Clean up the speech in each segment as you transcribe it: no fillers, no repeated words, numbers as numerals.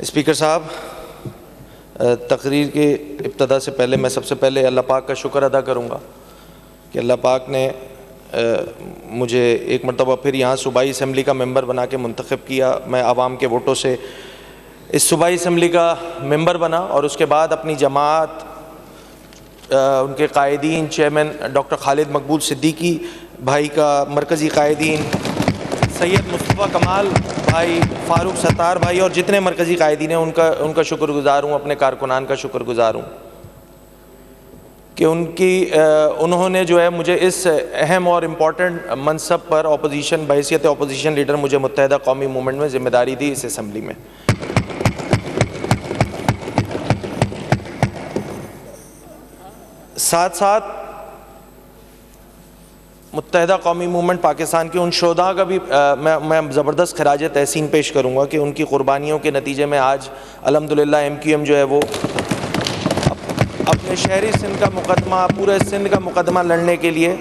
Speaker صاحب، تقریر کی ابتدا سے پہلے میں سب سے پہلے اللہ پاک کا شکر ادا کروں گا کہ اللہ پاک نے مجھے ایک مرتبہ پھر یہاں صوبائی اسمبلی کا ممبر بنا کے منتخب کیا۔ میں عوام کے ووٹوں سے اس صوبائی اسمبلی کا ممبر بنا اور اس کے بعد اپنی جماعت، ان کے قائدین چیئرمین ڈاکٹر خالد مقبول صدیقی بھائی کا، مرکزی قائدین سید مصطفیٰ کمال بھائی، فاروق ستار بھائی اور جتنے مرکزی قائدین ہیں ان کا شکر گزار ہوں، اپنے کارکنان کا شکر گزار ہوں کہ انہوں نے جو ہے مجھے اس اہم اور امپورٹنٹ منصب پر اپوزیشن بحیثیت اپوزیشن لیڈر مجھے متحدہ قومی موومنٹ میں ذمہ داری دی اس اسمبلی میں۔ ساتھ ساتھ متحدہ قومی موومنٹ پاکستان کے ان شہداء کا بھی میں زبردست خراج تحسین پیش کروں گا کہ ان کی قربانیوں کے نتیجے میں آج الحمدللہ MQM جو ہے وہ اپنے شہری سندھ کا مقدمہ، پورے سندھ کا مقدمہ لڑنے کے لیے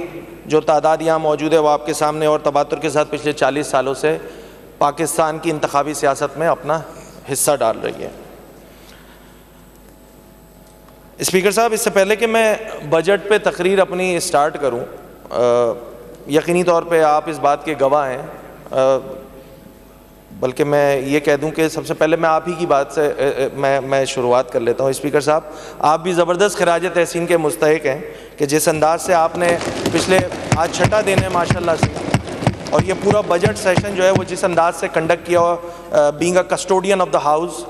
جو تعداد یہاں موجود ہے وہ آپ کے سامنے اور تباتر کے ساتھ پچھلے 40 سالوں سے پاکستان کی انتخابی سیاست میں اپنا حصہ ڈال رہی ہے۔ اسپیکر صاحب، اس سے پہلے کہ میں بجٹ پہ تقریر اپنی اسٹارٹ کروں، یقینی طور پہ آپ اس بات کے گواہ ہیں، بلکہ میں یہ کہہ دوں کہ سب سے پہلے میں آپ ہی کی بات سے میں شروعات کر لیتا ہوں۔ اسپیکر صاحب، آپ بھی زبردست خراج تحسین کے مستحق ہیں کہ جس انداز سے آپ نے پچھلے آج چھٹا دن ہے ماشاءاللہ سے، اور یہ پورا بجٹ سیشن جو ہے وہ جس انداز سے کنڈکٹ کیا being a custodian of the house,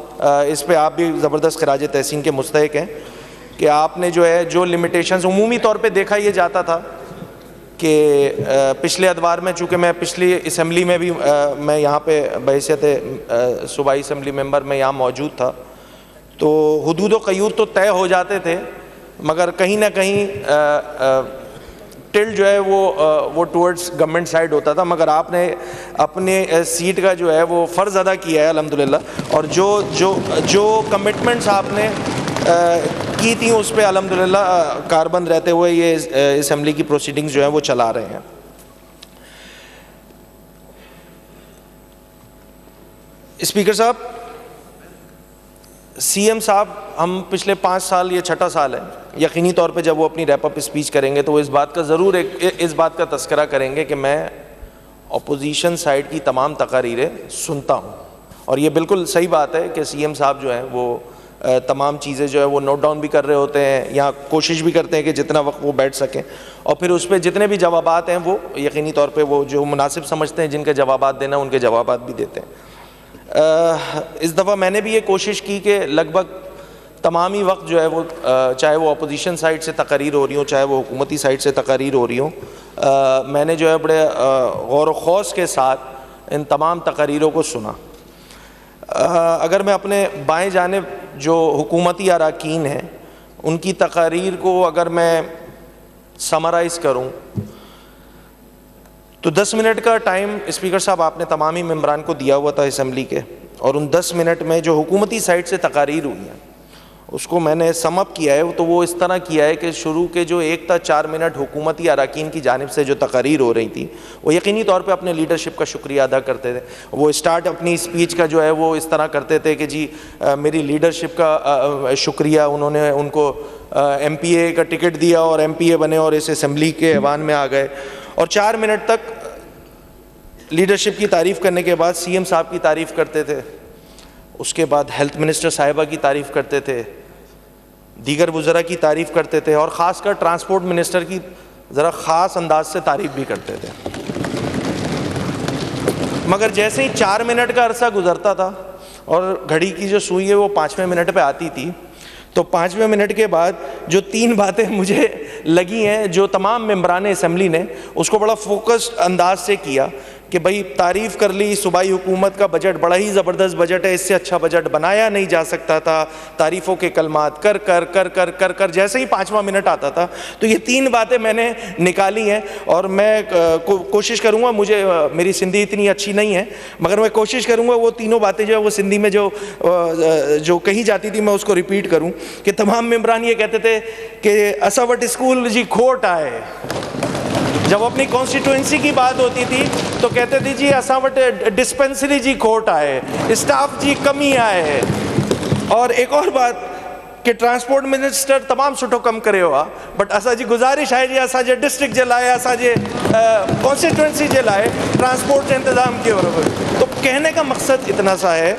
اس پہ آپ بھی زبردست خراج تحسین کے مستحق ہیں کہ آپ نے جو ہے جو لمیٹیشنز عمومی طور پہ دیکھا یہ جاتا تھا کہ پچھلے ادوار میں، چونکہ میں پچھلی اسمبلی میں بھی میں یہاں پہ بحیثیت صوبائی اسمبلی ممبر میں یہاں موجود تھا، تو حدود و قیود تو طے ہو جاتے تھے، مگر کہیں نہ کہیں ٹلٹ جو ہے وہ ٹورڈز گورنمنٹ سائڈ ہوتا تھا، مگر آپ نے اپنے سیٹ کا جو ہے وہ فرض ادا کیا ہے الحمدللہ، اور جو کمٹمنٹس آپ نے کی تھیں اس پہ الحمدللہ کاربند رہتے ہوئے یہ اسمبلی کی پروسیڈنگز جو ہیں وہ چلا رہے ہیں۔ اسپیکر صاحب، CM صاحب، ہم پچھلے 5 سال، یہ 6ٹھا سال ہے، یقینی طور پہ جب وہ اپنی ریپ اپ اسپیچ کریں گے تو وہ اس بات کا تذکرہ کریں گے کہ میں اپوزیشن سائڈ کی تمام تقاریریں سنتا ہوں، اور یہ بالکل صحیح بات ہے کہ CM صاحب جو ہیں وہ تمام چیزیں جو ہے وہ نوٹ ڈاؤن بھی کر رہے ہوتے ہیں، یا کوشش بھی کرتے ہیں کہ جتنا وقت وہ بیٹھ سکیں، اور پھر اس پہ جتنے بھی جوابات ہیں وہ یقینی طور پہ وہ جو مناسب سمجھتے ہیں جن کے جوابات دینا ان کے جوابات بھی دیتے ہیں۔ اس دفعہ میں نے بھی یہ کوشش کی کہ لگ بھگ تمام ہی وقت جو ہے وہ چاہے وہ اپوزیشن سائڈ سے تقاریر ہو رہی ہوں، چاہے وہ حکومتی سائڈ سے تقاریر ہو رہی ہوں، میں نے جو ہے بڑے غور و خوض کے ساتھ ان تمام تقاریروں کو سنا۔ اگر میں اپنے بائیں جانب جو حکومتی اراکین ہیں ان کی تقاریر کو اگر میں سمرائز کروں تو 10 منٹ کا ٹائم اسپیکر صاحب آپ نے تمامی ممبران کو دیا ہوا تھا اسمبلی کے، اور ان 10 منٹ میں جو حکومتی سائٹ سے تقاریر ہوئی ہیں اس کو میں نے سم اپ کیا ہے، تو وہ اس طرح کیا ہے کہ شروع کے جو 1 تا 4 منٹ حکومتی اراکین کی جانب سے جو تقاریر ہو رہی تھی وہ یقینی طور پہ اپنے لیڈرشپ کا شکریہ ادا کرتے تھے۔ وہ اسٹارٹ اپنی اسپیچ کا جو ہے وہ اس طرح کرتے تھے کہ جی میری لیڈرشپ کا شکریہ، انہوں نے ان کو MPA کا ٹکٹ دیا اور MPA بنے اور اس اسمبلی کے ایوان میں آ گئے، اور 4 منٹ تک لیڈرشپ کی تعریف کرنے کے بعد CM صاحب کی تعریف کرتے تھے، اس کے بعد ہیلتھ منسٹر صاحبہ کی تعریف کرتے تھے، دیگر وزراء کی تعریف کرتے تھے، اور خاص کر ٹرانسپورٹ منسٹر کی ذرا خاص انداز سے تعریف بھی کرتے تھے۔ مگر جیسے ہی 4 منٹ کا عرصہ گزرتا تھا اور گھڑی کی جو سوئی ہے وہ 5ویں منٹ پہ آتی تھی، تو 5ویں منٹ کے بعد جو 3 باتیں مجھے لگی ہیں جو تمام ممبران اسمبلی نے اس کو بڑا فوکسڈ انداز سے کیا کہ بھائی تعریف کر لی صوبائی حکومت کا بجٹ بڑا ہی زبردست بجٹ ہے، اس سے اچھا بجٹ بنایا نہیں جا سکتا تھا، تعریفوں کے کلمات کر کر جیسے ہی 5واں منٹ آتا تھا تو یہ 3 باتیں میں نے نکالی ہیں، اور میں کوشش کروں گا، مجھے میری سندھی اتنی اچھی نہیں ہے مگر میں کوشش کروں گا وہ تینوں باتیں جو ہے وہ سندھی میں جو کہی جاتی تھی میں اس کو ریپیٹ کروں کہ تمام ممبران یہ کہتے تھے کہ اسا وٹ اسکول جی کھوٹ آئے، جب اپنی کانسٹیٹوئنسی کی بات ہوتی تھی تو کہتے تھے جی اساں وٹ ڈسپینسری جی کھوٹ آئے, اسٹاف جی کمی آئے. اور ایک اور بات کہ ٹرانسپورٹ منسٹر تمام سٹھو کم کرے ہوا, بٹ اسا جی گزارش ہے جی اسا جے ڈسٹرکٹ جے لائے, اسا جے کانسٹیٹوئنسی جے لائے ٹرانسپورٹ انتظام کیے ہو رہے. تو کہنے کا مقصد اتنا سا ہے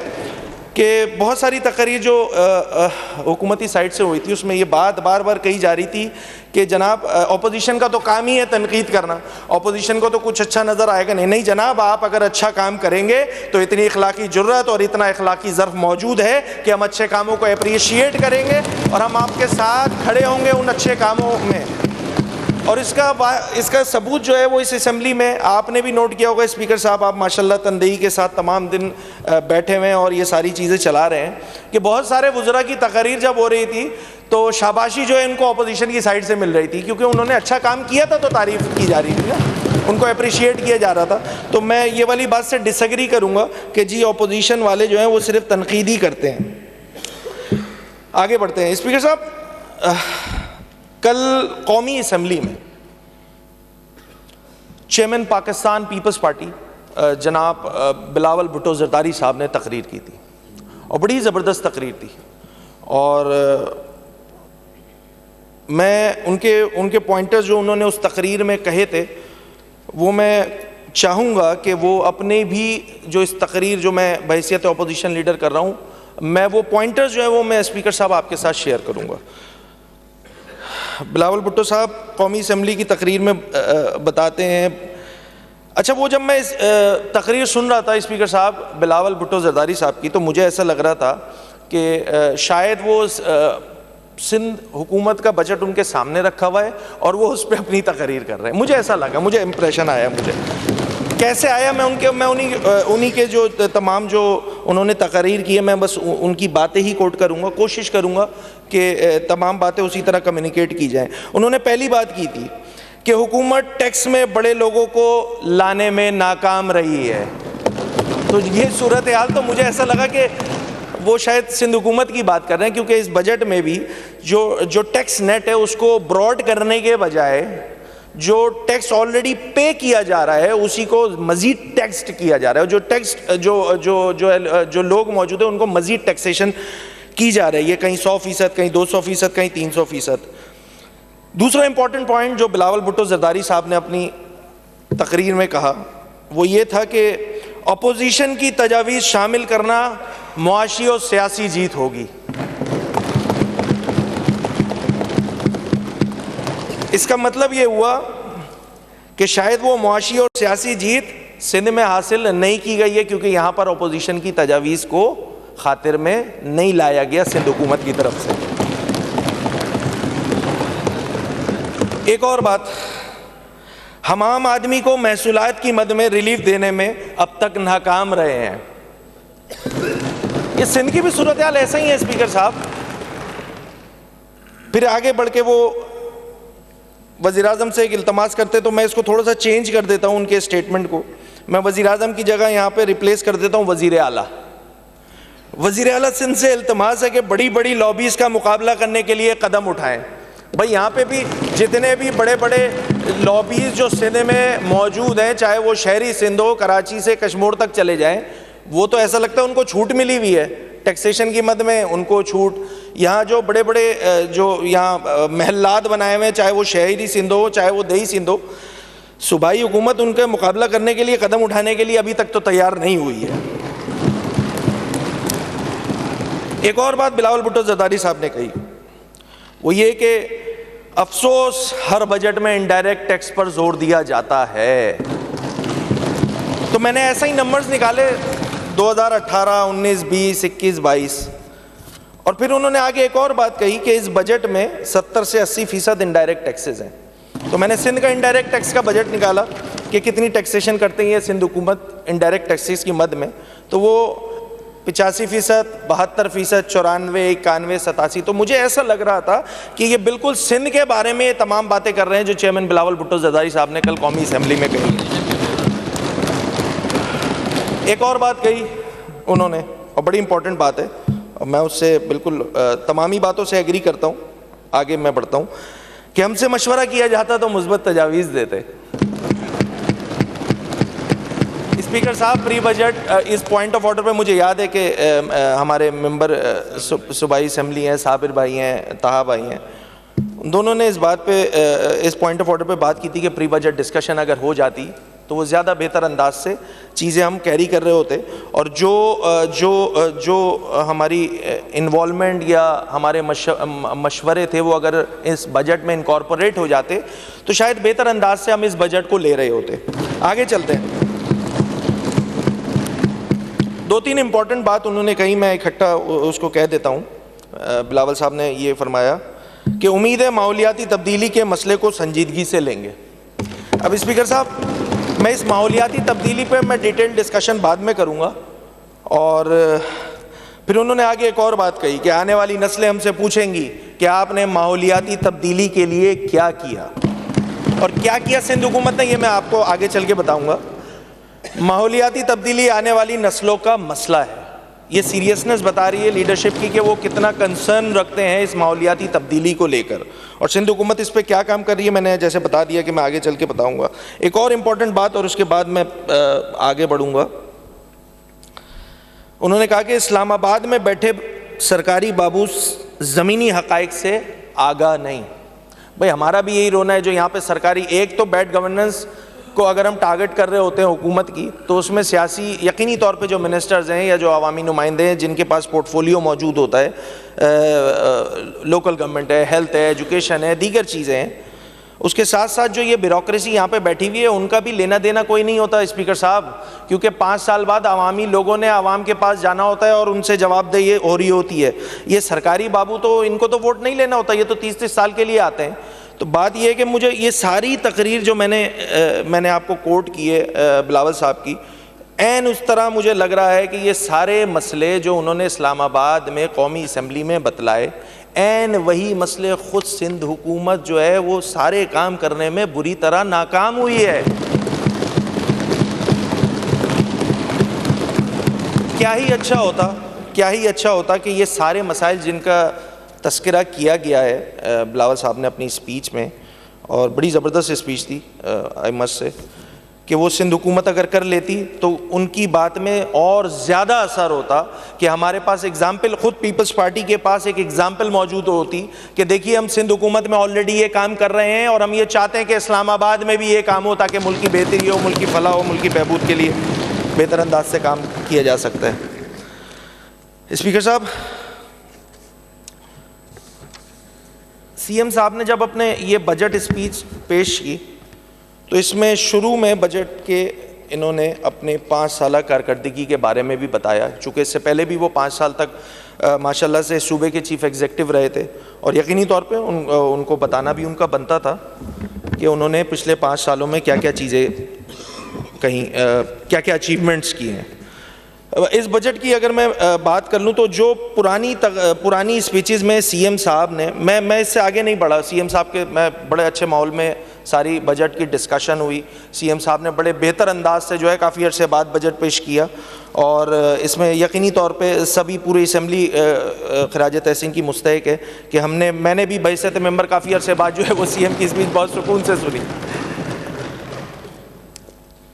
کہ بہت ساری تقریر جو حکومتی سائٹ سے ہوئی تھی اس میں یہ بات بار بار کہی جا رہی تھی کہ جناب اپوزیشن کا تو کام ہی ہے تنقید کرنا, اپوزیشن کو تو کچھ اچھا نظر آئے گا نہیں. نہیں جناب, آپ اگر اچھا کام کریں گے تو اتنی اخلاقی جرت اور اتنا اخلاقی ظرف موجود ہے کہ ہم اچھے کاموں کو اپریشیٹ کریں گے اور ہم آپ کے ساتھ کھڑے ہوں گے ان اچھے کاموں میں. اور اس کا ثبوت جو ہے وہ اس اسمبلی میں آپ نے بھی نوٹ کیا ہوگا. اسپیکر صاحب آپ ماشاءاللہ تندہی کے ساتھ تمام دن بیٹھے ہوئے ہیں اور یہ ساری چیزیں چلا رہے ہیں کہ بہت سارے وزراء کی تقاریر جب ہو رہی تھی تو شاباشی جو ہے ان کو اپوزیشن کی سائڈ سے مل رہی تھی, کیونکہ انہوں نے اچھا کام کیا تھا تو تعریف کی جا رہی تھی نا, ان کو اپریشیٹ کیا جا رہا تھا. تو میں یہ والی بات سے ڈس ایگری کروں گا کہ جی اپوزیشن والے جو ہیں وہ صرف تنقید ہی کرتے ہیں. آگے بڑھتے ہیں. اسپیکر صاحب, کل قومی اسمبلی میں چیئرمین پاکستان پیپلز پارٹی جناب بلاول بھٹو زرداری صاحب نے تقریر کی تھی اور بڑی زبردست تقریر تھی. اور میں ان کے پوائنٹرز جو انہوں نے اس تقریر میں کہے تھے وہ میں چاہوں گا کہ وہ اپنے بھی جو اس تقریر جو میں بحیثیت اپوزیشن لیڈر کر رہا ہوں, میں وہ پوائنٹرز جو ہیں وہ میں اسپیکر صاحب آپ کے ساتھ شیئر کروں گا. بلاول بھٹو صاحب قومی اسمبلی کی تقریر میں بتاتے ہیں, اچھا وہ جب میں اس تقریر سن رہا تھا اسپیکر صاحب بلاول بھٹو زرداری صاحب کی, تو مجھے ایسا لگ رہا تھا کہ شاید وہ سندھ حکومت کا بجٹ ان کے سامنے رکھا ہوا ہے اور وہ اس پہ اپنی تقریر کر رہے ہیں. مجھے ایسا لگا, مجھے امپریشن آیا. مجھے کیسے آیا, میں انہی کے جو تمام جو انہوں نے تقریر کی ہے میں بس ان کی باتیں ہی کوٹ کروں گا, کوشش کروں گا کہ تمام باتیں اسی طرح کمیونیکیٹ کی جائیں. انہوں نے پہلی بات کی تھی کہ حکومت ٹیکس میں بڑے لوگوں کو لانے میں ناکام رہی ہے. تو یہ صورتحال تو مجھے ایسا لگا کہ وہ شاید سندھ حکومت کی بات کر رہے ہیں, کیونکہ اس بجٹ میں بھی جو ٹیکس نیٹ ہے اس کو براڈ کرنے کے بجائے جو ٹیکس آلریڈی پے کیا جا رہا ہے اسی کو مزید ٹیکسڈ کیا جا رہا ہے, اور جو ٹیکس جو لوگ موجود ہیں ان کو مزید ٹیکسیشن کی جا رہی ہے, کہیں 100%, کہیں 200%, کہیں 300%. دوسرا امپورٹنٹ پوائنٹ جو بلاول بھٹو زرداری صاحب نے اپنی تقریر میں کہا وہ یہ تھا کہ اپوزیشن کی تجاویز شامل کرنا معاشی اور سیاسی جیت ہوگی. اس کا مطلب یہ ہوا کہ شاید وہ معاشی اور سیاسی جیت سندھ میں حاصل نہیں کی گئی ہے کیونکہ یہاں پر اپوزیشن کی تجاویز کو خاطر میں نہیں لایا گیا سندھ حکومت کی طرف سے. ایک اور بات, ہم عام آدمی کو محصولات کی مد میں ریلیف دینے میں اب تک ناکام رہے ہیں. یہ سندھ کی بھی صورتحال ایسا ہی ہے اسپیکر صاحب. پھر آگے بڑھ کے وہ وزیر اعظم سے ایک التماس کرتے, تو میں اس کو تھوڑا سا چینج کر دیتا ہوں ان کے اسٹیٹمنٹ کو. میں وزیر اعظم کی جگہ یہاں پہ ریپلیس کر دیتا ہوں وزیر اعلیٰ. وزیر اعلیٰ سندھ سے التماس ہے کہ بڑی بڑی لابیز کا مقابلہ کرنے کے لیے قدم اٹھائیں. بھائی یہاں پہ بھی جتنے بھی بڑے بڑے لابیز جو سندھ میں موجود ہیں, چاہے وہ شہری سندھ ہو, کراچی سے کشمور تک چلے جائیں, وہ تو ایسا لگتا ہے ان کو چھوٹ ملی ہوئی ہے ٹیکسیشن کی مد میں, ان کو چھوٹ. یہاں جو بڑے بڑے جو یہاں محلات بنائے ہوئے ہیں, چاہے وہ شہری سندھ ہو چاہے وہ دیہی سندھ ہو, صوبائی حکومت ان کے مقابلہ کرنے کے لیے قدم اٹھانے کے لیے ابھی تک تو تیار نہیں ہوئی ہے. ایک اور بات بلاول بھٹو زرداری صاحب نے کہی وہ یہ کہ افسوس ہر بجٹ میں انڈائریکٹ ٹیکس پر زور دیا جاتا ہے. تو میں نے ایسا ہی نمبرز نکالے 2018, 19, 20, 21, 22, اور پھر انہوں نے آگے ایک اور بات کہی کہ اس بجٹ میں 70 سے 80% انڈائریکٹ ٹیکسز ہیں. تو میں نے سندھ کا انڈائریکٹ ٹیکس کا بجٹ نکالا کہ کتنی ٹیکسیشن کرتی ہے سندھ حکومت انڈائریکٹ ٹیکسز کی مد میں, تو وہ 85%, 72%, 94, 91, 87. تو مجھے ایسا لگ رہا تھا کہ یہ بالکل سندھ کے بارے میں یہ تمام باتیں کر رہے ہیں جو چیئرمین بلاول بھٹو زرداری صاحب نے کل قومی اسمبلی میں کہی. ایک اور بات کہی انہوں نے, اور بڑی امپورٹنٹ بات ہے, اور میں اس سے بالکل تمامی باتوں سے ایگری کرتا ہوں. آگے میں بڑھتا ہوں کہ ہم سے مشورہ کیا جاتا تو مثبت تجاویز دیتے. اسپیکر صاحب پری بجٹ اس پوائنٹ آف آرڈر پہ مجھے یاد ہے کہ ہمارے ممبر صوبائی اسمبلی ہیں، صابر بھائی ہیں، طہا بھائی ہیں، دونوں نے اس بات پہ اس پوائنٹ آف آرڈر پہ بات کی تھی کہ پری بجٹ ڈسکشن اگر ہو جاتی تو وہ زیادہ بہتر انداز سے چیزیں ہم کیری کر رہے ہوتے، اور جو ہماری انوالومنٹ یا ہمارے مشورے تھے وہ اگر اس بجٹ میں انکارپوریٹ ہو جاتے تو شاید بہتر انداز سے ہم اس بجٹ کو لے رہے ہوتے۔ آگے چلتے ہیں، دو تین امپورٹنٹ بات انہوں نے کہی، میں اکٹھا اس کو کہہ دیتا ہوں۔ بلاول صاحب نے یہ فرمایا کہ امید ہے ماحولیاتی تبدیلی کے مسئلے کو سنجیدگی سے لیں گے۔ اب اسپیکر صاحب میں اس ماحولیاتی تبدیلی پہ میں ڈیٹیل ڈسکشن بعد میں کروں گا، اور پھر انہوں نے آگے ایک اور بات کہی کہ آنے والی نسلیں ہم سے پوچھیں گی کہ آپ نے ماحولیاتی تبدیلی کے لیے کیا کیا، اور کیا کیا سندھ حکومت نے، یہ میں آپ کو آگے چل کے بتاؤں گا۔ ماحولیاتی تبدیلی آنے والی نسلوں کا مسئلہ ہے، یہ سیریسنس بتا رہی ہے لیڈرشپ کی کہ وہ کتنا کنسرن رکھتے ہیں اس ماحولیاتی تبدیلی کو لے کر، اور سندھ حکومت اس پہ کیا کام کر رہی ہے میں نے جیسے بتا دیا کہ میں آگے چل کے بتاؤں گا۔ ایک اور امپورٹنٹ بات اور اس کے بعد میں آگے بڑھوں گا۔ انہوں نے کہا کہ اسلام آباد میں بیٹھے سرکاری بابو زمینی حقائق سے آگاہ نہیں۔ بھائی ہمارا بھی یہی رونا ہے جو یہاں پہ سرکاری، ایک تو بیڈ گورننس کو اگر ہم ٹارگٹ کر رہے ہوتے ہیں حکومت کی تو اس میں سیاسی یقینی طور پہ جو منسٹرز ہیں یا جو عوامی نمائندے ہیں جن کے پاس پورٹ فولیو موجود ہوتا ہے، لوکل گورنمنٹ ہے، ہیلتھ ہے، ایجوکیشن ہے، دیگر چیزیں ہیں، اس کے ساتھ ساتھ جو یہ بیوروکریسی یہاں پہ بیٹھی ہوئی ہے ان کا بھی لینا دینا کوئی نہیں ہوتا اسپیکر صاحب، کیونکہ 5 سال بعد عوامی لوگوں نے عوام کے پاس جانا ہوتا ہے اور ان سے جواب دہی ہو رہی ہوتی ہے۔ یہ سرکاری بابو تو ان کو تو ووٹ نہیں لینا ہوتا، یہ تو 30 سال کے لیے آتے ہیں۔ تو بات یہ ہے کہ مجھے یہ ساری تقریر جو میں نے آپ کو کوٹ کی ہے بلاول صاحب کی، عین اس طرح مجھے لگ رہا ہے کہ یہ سارے مسئلے جو انہوں نے اسلام آباد میں قومی اسمبلی میں بتلائے، عین وہی مسئلے خود سندھ حکومت جو ہے وہ سارے کام کرنے میں بری طرح ناکام ہوئی ہے۔ کیا ہی اچھا ہوتا کہ یہ سارے مسائل جن کا تذکرہ کیا گیا ہے بلاول صاحب نے اپنی اسپیچ میں، اور بڑی زبردست اسپیچ تھی آئی مسٹ سے، کہ وہ سندھ حکومت اگر کر لیتی تو ان کی بات میں اور زیادہ اثر ہوتا کہ ہمارے پاس ایگزامپل، خود پیپلز پارٹی کے پاس ایک ایگزامپل موجود ہوتی کہ دیکھیے ہم سندھ حکومت میں آلریڈی یہ کام کر رہے ہیں اور ہم یہ چاہتے ہیں کہ اسلام آباد میں بھی یہ کام ہو تاکہ ملک کی بہتری ہو، ملک کی فلاح ہو، ملک کی بہبود کے لیے بہتر انداز سے کام کیا جا سکتا ہے۔ اسپیکر صاحب، سی ایم صاحب نے جب اپنے یہ بجٹ اسپیچ پیش کی تو اس میں شروع میں بجٹ کے انہوں نے اپنے 5 سالہ کارکردگی کے بارے میں بھی بتایا، چونکہ اس سے پہلے بھی وہ 5 سال تک ماشاءاللہ سے صوبے کے چیف ایگزیکٹو رہے تھے، اور یقینی طور پہ ان کو بتانا بھی ان کا بنتا تھا کہ انہوں نے پچھلے 5 سالوں میں کیا کیا چیزیں کہیں، کیا کیا اچیومنٹس کی ہیں۔ اس بجٹ کی اگر میں بات کر لوں تو جو پرانی اسپیچز میں سی ایم صاحب نے، میں اس سے آگے نہیں بڑھا، سی ایم صاحب کے میں بڑے اچھے ماحول میں ساری بجٹ کی ڈسکشن ہوئی، سی ایم صاحب نے بڑے بہتر انداز سے جو ہے کافی عرصے بعد بجٹ پیش کیا، اور اس میں یقینی طور پہ سبھی پوری اسمبلی خراج تحسین کی مستحق ہے کہ میں نے بھی بحیثیت ممبر کافی عرصے بعد جو ہے وہ سی ایم کی اسپیچ بہت سکون سے سنی۔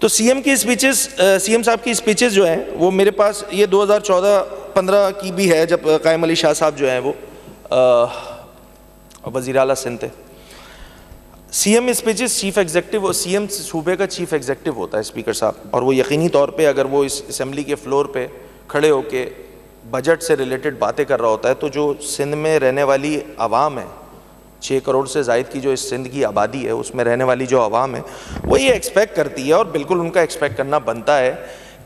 تو سی ایم صاحب کی اسپیچز جو ہیں وہ میرے پاس یہ 2014-15 کی بھی ہے، جب قائم علی شاہ صاحب جو ہیں وہ وزیر اعلیٰ سندھ تھے۔ C M speeches chief executive, C M صوبے کا چیف ایگزیکٹو ہوتا ہے اسپیکر صاحب، اور وہ یقینی طور پہ اگر وہ اس اسمبلی کے فلور پہ کھڑے ہو کے بجٹ سے ریلیٹڈ باتیں کر رہا ہوتا ہے تو جو سندھ میں رہنے والی عوام ہے، 6 کروڑ سے زائد کی جو اس سندھ کی آبادی ہے اس میں رہنے والی جو عوام ہے وہ یہ ایکسپیکٹ کرتی ہے، اور بالکل ان کا ایکسپیکٹ کرنا بنتا ہے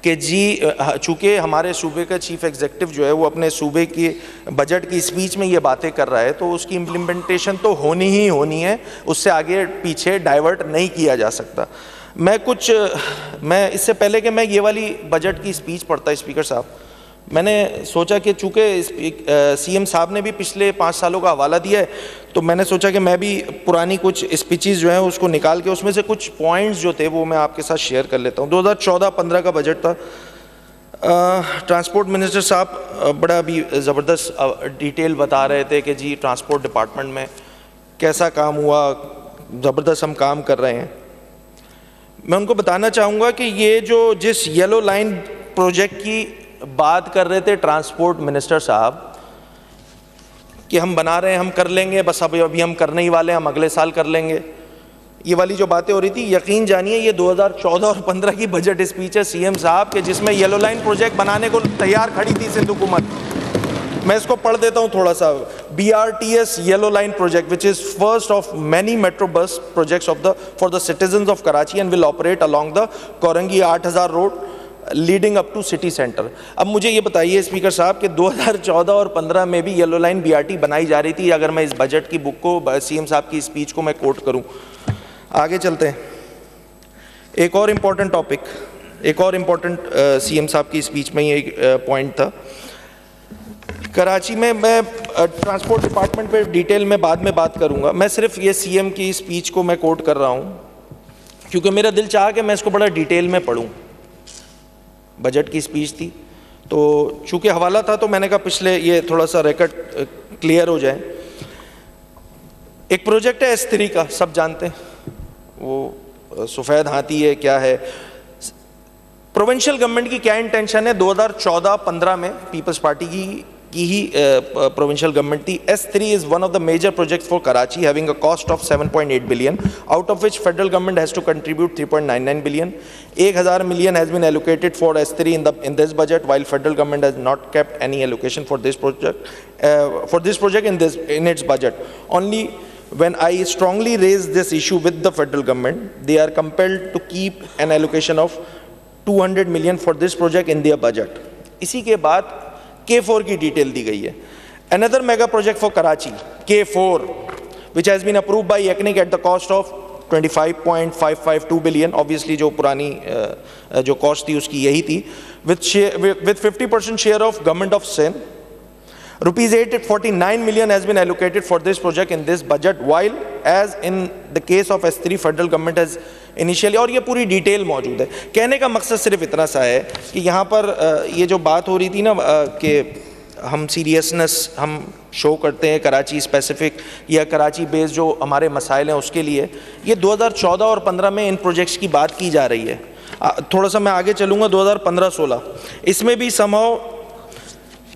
کہ جی چونکہ ہمارے صوبے کا چیف ایگزیکٹو جو ہے وہ اپنے صوبے کی بجٹ کی اسپیچ میں یہ باتیں کر رہا ہے تو اس کی امپلیمنٹیشن تو ہونی ہی ہونی ہے، اس سے آگے پیچھے ڈائیورٹ نہیں کیا جا سکتا۔ میں اس سے پہلے کہ میں یہ والی بجٹ کی اسپیچ پڑھتا اسپیکر صاحب، میں نے سوچا کہ چونکہ سی ایم صاحب نے بھی پچھلے 5 سالوں کا حوالہ دیا ہے تو میں نے سوچا کہ میں بھی پرانی کچھ اسپیچز جو ہیں اس کو نکال کے اس میں سے کچھ پوائنٹس جو تھے وہ میں آپ کے ساتھ شیئر کر لیتا ہوں۔ 2014-15 کا بجٹ تھا، ٹرانسپورٹ منسٹر صاحب بڑا بھی زبردست ڈیٹیل بتا رہے تھے کہ جی ٹرانسپورٹ ڈپارٹمنٹ میں کیسا کام ہوا، زبردست ہم کام کر رہے ہیں۔ میں ان کو بتانا چاہوں گا کہ یہ جو جس یلو لائن پروجیکٹ کی بات کر رہے تھے ٹرانسپورٹ منسٹر صاحب کہ ہم بنا رہے ہیں، ہم کر لیں گے، بس ابھی ہم کرنے ہی والے ہیں، ہم اگلے سال کر لیں گے، یہ والی جو باتیں ہو رہی تھی، یقین جانیے یہ 2014 اور 15 کی بجٹ اسپیچ ہے سی ایم صاحب کے، جس میں یلو لائن پروجیکٹ بنانے کو تیار کھڑی تھی سندھ حکومت. میں اس کو پڑھ دیتا ہوں تھوڑا سا. BRTS yellow line project, which is first of many metro bus projects for the citizens of Karachi and will operate along the Korangi 8000 road leading up to city centre. اب مجھے یہ بتائیے اسپیکر صاحب کہ 2014 اور 15 میں بھی یلو لائن BRT بنائی جا رہی تھی. اگر میں اس بجٹ کی بک کو سی ایم صاحب کی اسپیچ کو میں کوٹ کروں. آگے چلتے ہیں. ایک اور امپورٹنٹ ٹاپک، ایک اور امپورٹنٹ سی ایم صاحب کی اسپیچ میں یہ پوائنٹ تھا. کراچی میں ٹرانسپورٹ ڈپارٹمنٹ پہ ڈیٹیل میں بعد میں بات کروں گا. میں صرف یہ سی ایم کی اسپیچ کو میں کوٹ کر رہا ہوں کیونکہ میرا دل چاہا کہ میں اس کو بڑا ڈیٹیل میں پڑھوں. بجٹ کی اسپیچ تھی تو چونکہ حوالہ تھا تو میں نے کہا پچھلے یہ تھوڑا سا ریکارڈ کلیئر ہو جائے. ایک پروجیکٹ ہے S3 کا، سب جانتے ہیں، وہ سفید ہاتھی ہے کیا ہے. پروونشل گورنمنٹ کی کیا انٹینشن ہے؟ 2014-15 میں پیپلز پارٹی کی ہی پروونشل گورنمنٹ تھی. S3 is one of the major projects for Karachi, having a cost of 7.8 billion, out of which federal government has to contribute 3.99 billion. 1,000 million has been allocated for S3 in this budget, while federal government has not kept any allocation for this project in its budget. Only when I strongly raise this issue with the federal government, they are compelled to keep an allocation of 200 million for this project in their budget. اسی کے بعد K4 کی detail دی گئی ہے. Another mega project for Karachi, K4, which has been approved by ECNIC at the cost of 25.552 billion. Obviously جو پرانی جو cost تھی اس کی یہی تھی. With 50% share of government of Sindh, rupees 849 million has been allocated for this project in this budget, while as in the case of S3 federal government has initially. اور یہ پوری ڈیٹیل موجود ہے. کہنے کا مقصد صرف اتنا سا ہے کہ یہاں پر یہ جو بات ہو رہی تھی نا کہ ہم سیریسنس ہم شو کرتے ہیں کراچی اسپیسیفک یا کراچی بیس جو ہمارے مسائل ہیں اس کے لیے، یہ 2014 اور 15 میں ان پروجیکٹس کی بات کی جا رہی ہے. تھوڑا سا میں آگے چلوں گا. 2015-16 اس میں بھی somehow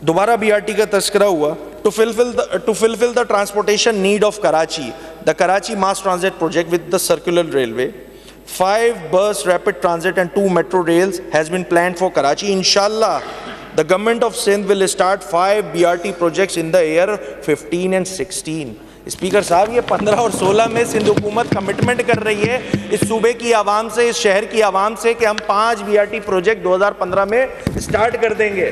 دوبارہ BRT کا تذکرہ ہوا. To fulfill the transportation need of Karachi, the Karachi Mass Transit Project with the Circular Railway, 5 bus rapid transit and 2 metro rails has been planned for Karachi. Inshallah, the government of Sindh will start 5 BRT projects in the year 15 and 16. Speaker صاحب یہ 15 اور 16 میں سندھ حکومت commitment کر رہی ہے اس صوبے کی عوام سے، اس شہر کی عوام سے کہ ہم 5 BRT پروجیکٹ 2015 میں سٹارٹ کر دیں گے.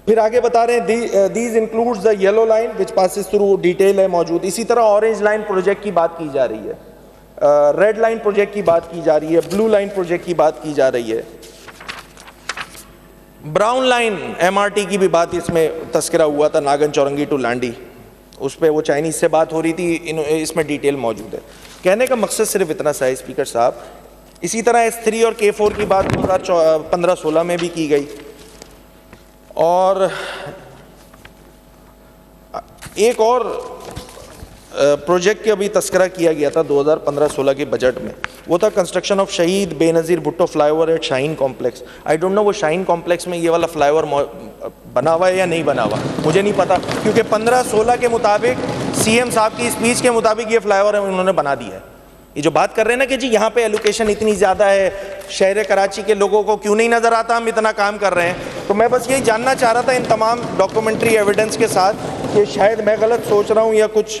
پھر آگے بتا رہے ہیں these includes the yellow line which passes through, detail ہے موجود. اسی طرح اورنج لائن پروجیکٹ کی بات کی جا رہی ہے، ریڈ لائن پروجیکٹ کی بات کی جا رہی ہے، بلو لائن پروجیکٹ کی بات کی جا رہی ہے. براؤن لائن MRT کی بھی بات اس میں تذکرہ ہوا تھا، ناگن چورنگی ٹو لانڈی، اس پہ وہ چائنیز سے بات ہو رہی تھی، اس میں ڈیٹیل موجود ہے. کہنے کا مقصد صرف اتنا سا ہے اسپیکر صاحب. اسی طرح S3 اور K4 کی بات 2015-16 میں بھی کی گئی. اور ایک اور پروجیکٹ کا بھی تذکرہ کیا گیا تھا 2015-16 کے بجٹ میں، وہ تھا construction of Shaheed Benazir Bhutto flyover at Shaheen complex. I don't know وہ شاہین کمپلیکس میں یہ والا فلائی اوور بنا ہوا ہے یا نہیں بنا ہوا، مجھے نہیں پتا، کیونکہ 15-16 کے مطابق سی ایم صاحب کی اسپیچ کے مطابق یہ فلائی اوور انہوں نے بنا دیا ہے. یہ جو بات کر رہے ہیں نا کہ جی یہاں پہ ایلوکیشن اتنی زیادہ ہے، شہر کراچی کے لوگوں کو کیوں نہیں نظر آتا ہم اتنا کام کر رہے ہیں، تو میں بس یہی جاننا چاہ رہا تھا ان تمام ڈاکومنٹری ایویڈنس کے ساتھ کہ شاید میں غلط سوچ رہا ہوں یا کچھ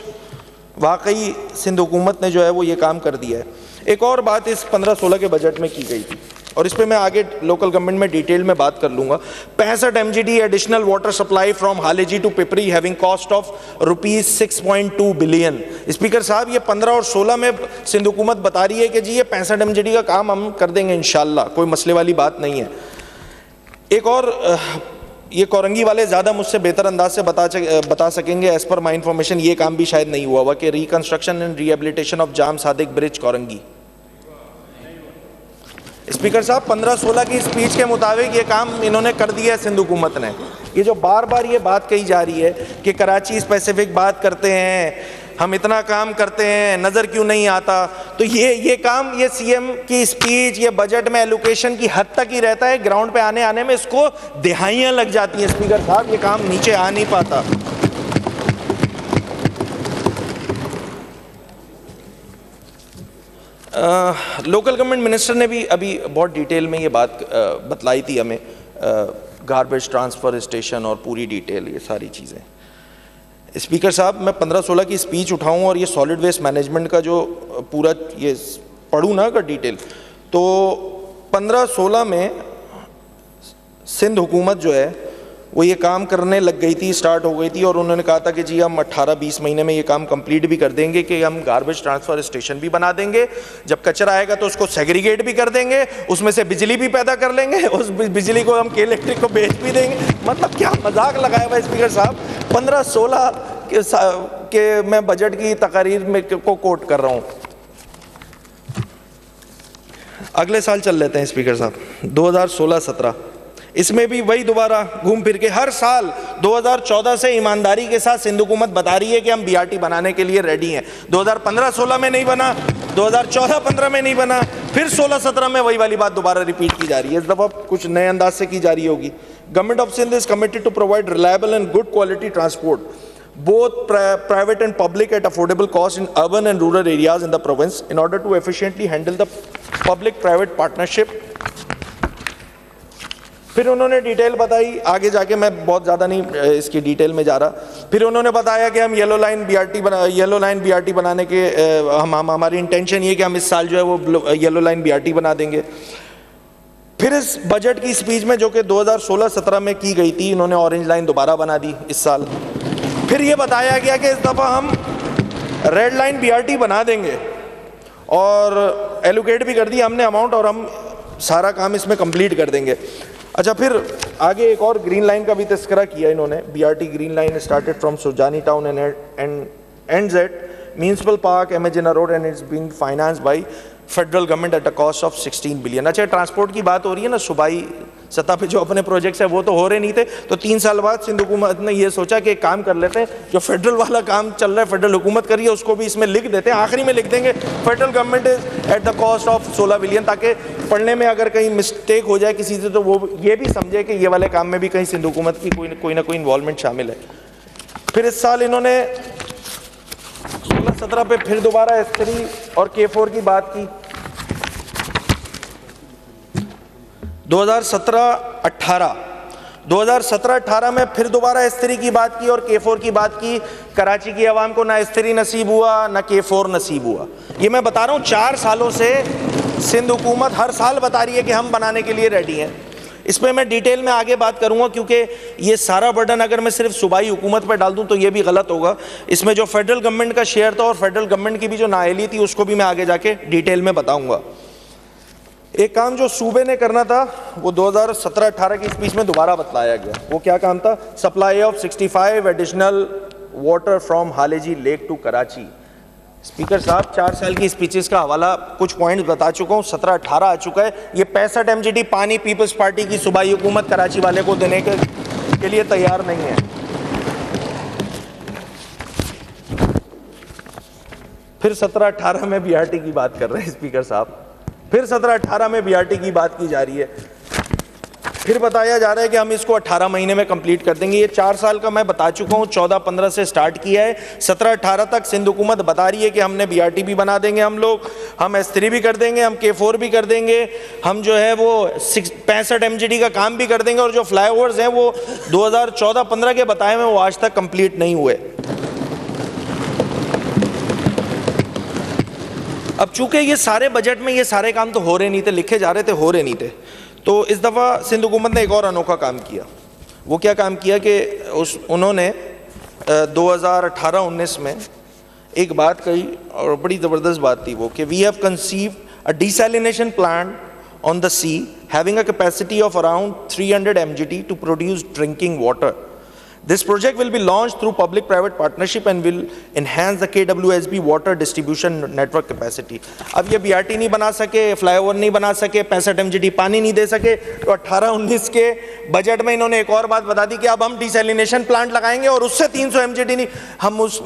واقعی سندھ حکومت نے جو ہے وہ یہ کام کر دیا ہے. ایک اور بات اس 15-16 کے بجٹ میں کی گئی تھی اور اس پہ میں آگے لوکل گورنمنٹ میں ڈیٹیل میں بات کر لوں گا. 65 MGD additional water supply from Haleji to Pipri having cost of rupees 6.2 billion. Speaker صاحب یہ 15 اور 16 میں سندھ حکومت بتا رہی ہے کہ جی یہ 65 MGD کا کام ہم کر دیں گے انشاءاللہ، کوئی مسئلے والی بات نہیں ہے. ایک اور یہ کورنگی والے زیادہ مجھ سے بہتر انداز سے بتا سکیں گے، ایز پر مائی انفارمیشن یہ کام بھی شاید نہیں ہوا ہوا کہ reconstruction and rehabilitation of jam Sadiq bridge Korangi. Speaker صاحب 15-16 کی اسپیچ کے مطابق یہ کام انہوں نے کر دیا ہے سندھ حکومت نے. یہ جو بار بار یہ بات کہی جا رہی ہے کہ کراچی اسپیسیفک بات کرتے ہیں، ہم اتنا کام کرتے ہیں نظر کیوں نہیں آتا. تو یہ کام یہ سی ایم کی اسپیچ یہ بجٹ میں ایلوکیشن کی حد تک ہی رہتا ہے, گراؤنڈ پہ آنے میں اس کو دہائیاں لگ جاتی ہیں. اسپیکر صاحب یہ کام نیچے آ نہیں پاتا. لوکل گورنمنٹ منسٹر نے بھی ابھی بہت ڈیٹیل میں یہ بات بتلائی تھی ہمیں, گاربیج ٹرانسفر اسٹیشن اور پوری ڈیٹیل یہ ساری چیزیں. اسپیکر صاحب میں 15-16 کی اسپیچ اٹھاؤں اور یہ سالڈ ویسٹ مینجمنٹ کا جو پورا یہ پڑھوں نا اگر ڈیٹیل, تو 15-16 میں سندھ حکومت جو ہے وہ یہ کام کرنے لگ گئی تھی, اسٹارٹ ہو گئی تھی, اور انہوں نے کہا تھا کہ جی ہم 18-20 مہینے میں یہ کام کمپلیٹ بھی کر دیں گے کہ ہم گاربیج ٹرانسفر اسٹیشن بھی بنا دیں گے, جب کچرا آئے گا تو اس کو سیگریگیٹ بھی کر دیں گے, اس میں سے بجلی بھی پیدا کر لیں گے, اس بجلی کو ہم کے الیکٹرک کو بیچ بھی دیں گے. مطلب کیا مذاق لگایا ہوا اسپیکر صاحب. 15-16 کے میں بجٹ کی تقاریر میں کو کوٹ کر رہا ہوں. اگلے سال چل لیتے ہیں اسپیکر صاحب 2016-17, اس میں بھی وہی دوبارہ گھوم پھر کے ہر سال 2014 سے ایمانداری کے ساتھ سندھ حکومت بتا رہی ہے کہ ہم بی آر ٹی بنانے کے لیے ریڈی ہیں. 2015-16 میں نہیں بنا, 2014-15 میں نہیں بنا, پھر 16-17 میں وہی والی بات دوبارہ ریپیٹ کی جا رہی ہے. اس دفعہ کچھ نئے انداز سے کی جا رہی ہوگی. Government of Sindh is committed to provide reliable and good quality transport both private and public at affordable cost in urban and rural areas in the province in order to efficiently handle the public private partnership. پھر انہوں نے detail بتائی, آگے جا کے میں بہت زیادہ نہیں اس کی ڈیٹیل میں جا رہا. پھر انہوں نے بتایا کہ ہم yellow line B R T بنانے کے ہماری انٹینشن یہ کہ ہم اس سال جو ہے وہ yellow line B R T بنا دیں گے. پھر اس بجٹ کی اسپیچ میں جو کہ 2016-17 میں کی گئی تھی, انہوں نے اورنج لائن دوبارہ بنا دی اس سال. پھر یہ بتایا گیا کہ اس دفعہ ہم red line B R T بنا دیں گے اور ایلوکیٹ بھی کر دیا ہم نے اماؤنٹ, اور ہم سارا کام اس میں کمپلیٹ کر دیں گے. اچھا, پھر آگے ایک اور گرین لائن کا بھی تذکرہ کیا انہوں نے. B R T green line started from Surjani town and ends at municipal park امیجنا road and it's being financed by federal government at a cost of 16 billion. اچھا, ٹرانسپورٹ کی بات ہو رہی ہے نا, صوبائی سطح پہ جو اپنے پروجیکٹس ہیں وہ تو ہو رہے نہیں تھے, تو 3 سال بعد سندھ حکومت نے یہ سوچا کہ ایک کام کر لیتے ہیں, جو فیڈرل والا کام چل رہا ہے فیڈرل حکومت کر رہی ہے اس کو بھی اس میں لکھ دیتے ہیں, آخری میں لکھ دیں گے federal government is at the cost of 16 billion, تاکہ پڑھنے میں اگر کہیں مسٹیک ہو جائے کسی سے تو وہ یہ بھی سمجھے کہ یہ والے کام میں بھی کہیں سندھ حکومت کی کوئی نہ کوئی انوالومنٹ شامل ہے. پھر اس سال انہوں نے 16-17 پہ پھر دوبارہ S3 اور K4 کی بات کی. 2017-18 میں پھر دوبارہ S3 کی بات کی اور K4 کی بات کی. کراچی کی عوام کو نہ S3 نصیب ہوا نہ K4 نصیب ہوا. یہ میں بتا رہا ہوں 4 سالوں سے سندھ حکومت ہر سال بتا رہی ہے کہ ہم بنانے کے لیے ریڈی ہیں. اس پہ میں ڈیٹیل میں آگے بات کروں گا, کیونکہ یہ سارا برڈن اگر میں صرف صوبائی حکومت پہ ڈال دوں تو یہ بھی غلط ہوگا. اس میں جو فیڈرل گورنمنٹ کا شیئر تھا اور فیڈرل گورنمنٹ کی بھی جو نااہلی تھی اس کو بھی میں آگے جا کے ڈیٹیل میں بتاؤں گا. ایک کام جو صوبے نے کرنا تھا وہ 2017-18 کی اسپیچ میں دوبارہ بتلایا گیا. وہ کیا کام تھا؟ Supply of 65 additional water from Haleji lake to Karachi. Speaker صاحب 4 سال کی اسپیچز کا حوالہ کچھ پوائنٹس بتا چکا ہوں, 17-18 آ چکا ہے. یہ 65 MGD پانی پیپلز پارٹی کی صوبائی حکومت کراچی والے کو دینے کے لیے تیار نہیں ہے. پھر 17-18 میں بی آر ٹی کی بات کر رہے ہیں اسپیکر صاحب, پھر 17-18 میں بی آر ٹی کی بات کی جا رہی ہے. پھر بتایا جا رہا ہے کہ ہم اس کو 18 مہینے میں کمپلیٹ کر دیں گے. یہ 4 سال کا میں بتا چکا ہوں, 14-15 سے سٹارٹ کیا ہے, 17-18 تک سندھ حکومت بتا رہی ہے کہ ہم نے بی آر ٹی بھی بنا دیں گے, ہم لوگ ہم S3 بھی کر دیں گے, ہم K4 بھی کر دیں گے, ہم جو ہے وہ 65 MGD کا کام بھی کر دیں گے, اور جو فلائی اوورز ہیں وہ 2014-15 کے بتائے ہوئے وہ آج تک کمپلیٹ نہیں ہوئے. اب چونکہ یہ سارے بجٹ میں یہ سارے کام تو ہو رہے نہیں تھے, لکھے جا رہے تھے, ہو رہے نہیں تھے, تو اس دفعہ سندھ حکومت نے ایک اور انوکھا کام کیا. وہ کیا کام کیا کہ انہوں نے 2018-19 میں ایک بات کہی اور بڑی زبردست بات تھی وہ, کہ we have conceived a desalination plant on the sea having a capacity of around 300 MGD to produce drinking water. This project will be launched through public-private partnership and will enhance the KWSB water distribution network capacity. اب یہ BRT نہیں بنا سکے, fly over نہیں بنا سکے, 65 MGD پانی نہیں دے سکے, تو 18-19 کے بجٹ میں انہوں نے ایک اور بات بتا دی کہ اب ہم ڈیسیلینیشن پلانٹ لگائیں گے اور اس سے 300 MGD نہیں, ہم اس